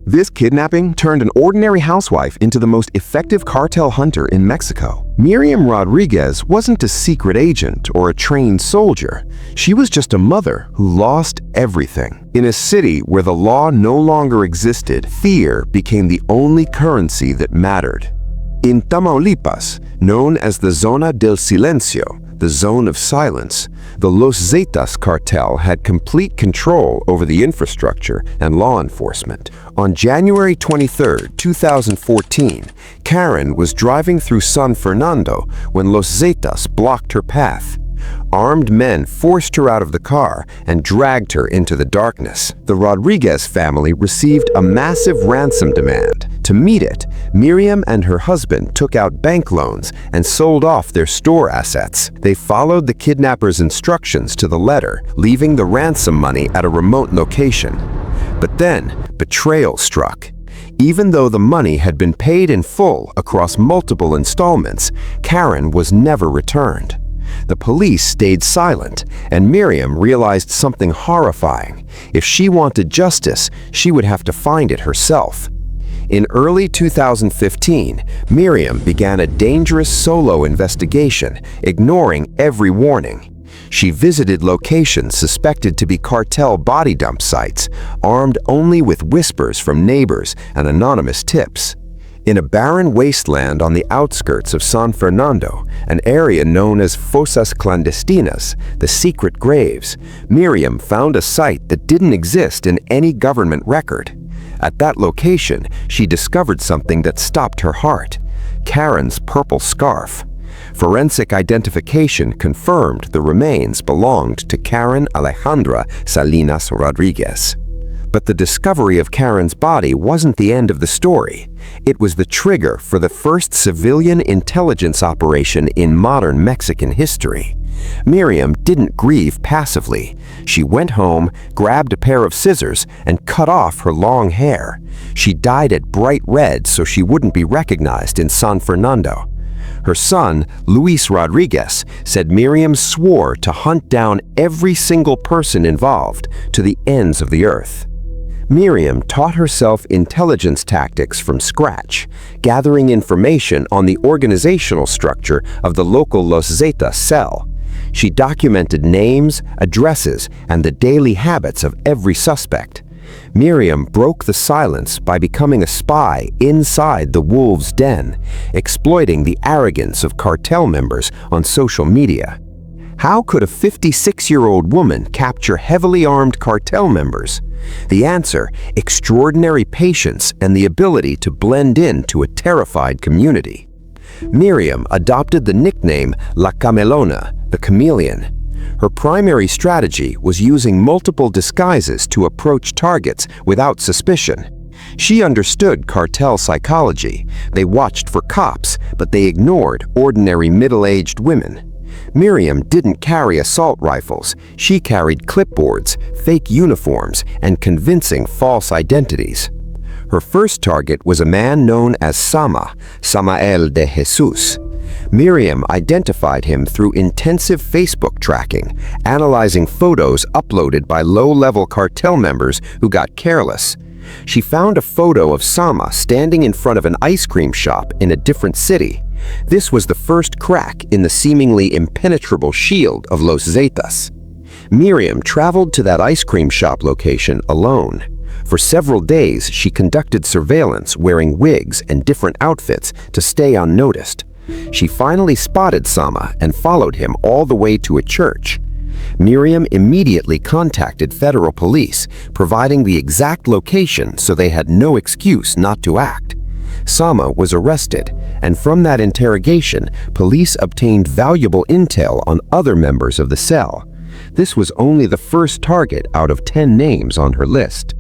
This kidnapping turned an ordinary housewife into the most effective cartel hunter in Mexico. Miriam Rodriguez wasn't a secret agent or a trained soldier. She was just a mother who lost everything. In a city where the law no longer existed, fear became the only currency that mattered. In Tamaulipas, known as the Zona del Silencio, the Zone of Silence, the Los Zetas cartel had complete control over the infrastructure and law enforcement. On January 23, 2014, Karen was driving through San Fernando when Los Zetas blocked her path. Armed men forced her out of the car and dragged her into the darkness. The Rodriguez family received a massive ransom demand. To meet it, Miriam and her husband took out bank loans and sold off their store assets. They followed the kidnappers' instructions to the letter, leaving the ransom money at a remote location. But then, betrayal struck. Even though the money had been paid in full across multiple installments, Karen was never returned. The police stayed silent, and Miriam realized something horrifying. If she wanted justice, she would have to find it herself. In early 2015, Miriam began a dangerous solo investigation, ignoring every warning. She visited locations suspected to be cartel body dump sites, armed only with whispers from neighbors and anonymous tips. In a barren wasteland on the outskirts of San Fernando, an area known as Fosas Clandestinas, the secret graves, Miriam found a site that didn't exist in any government record. At that location, she discovered something that stopped her heart: Karen's purple scarf. Forensic identification confirmed the remains belonged to Karen Alejandra Salinas Rodriguez. But the discovery of Karen's body wasn't the end of the story. It was the trigger for the first civilian intelligence operation in modern Mexican history. Miriam didn't grieve passively. She went home, grabbed a pair of scissors, and cut off her long hair. She dyed it bright red so she wouldn't be recognized in San Fernando. Her son, Luis Rodriguez, said Miriam swore to hunt down every single person involved to the ends of the earth. Miriam taught herself intelligence tactics from scratch, gathering information on the organizational structure of the local Los Zetas cell. She documented names, addresses, and the daily habits of every suspect. Miriam broke the silence by becoming a spy inside the wolves' den, exploiting the arrogance of cartel members on social media. How could a 56-year-old woman capture heavily armed cartel members? The answer: extraordinary patience and the ability to blend into a terrified community. Miriam adopted the nickname La Camelona, the Chameleon. Her primary strategy was using multiple disguises to approach targets without suspicion. She understood cartel psychology. They watched for cops, but they ignored ordinary middle-aged women. Miriam didn't carry assault rifles. She carried clipboards, fake uniforms, and convincing false identities. Her first target was a man known as Samael de Jesus. Miriam identified him through intensive Facebook tracking, analyzing photos uploaded by low-level cartel members who got careless. She found a photo of Sama standing in front of an ice cream shop in a different city. This was the first crack in the seemingly impenetrable shield of Los Zetas. Miriam traveled to that ice cream shop location alone. For several days, she conducted surveillance wearing wigs and different outfits to stay unnoticed. She finally spotted Sama and followed him all the way to a church. Miriam immediately contacted federal police, providing the exact location so they had no excuse not to act. Sama was arrested, and from that interrogation, police obtained valuable intel on other members of the cell. This was only the first target out of 10 names on her list.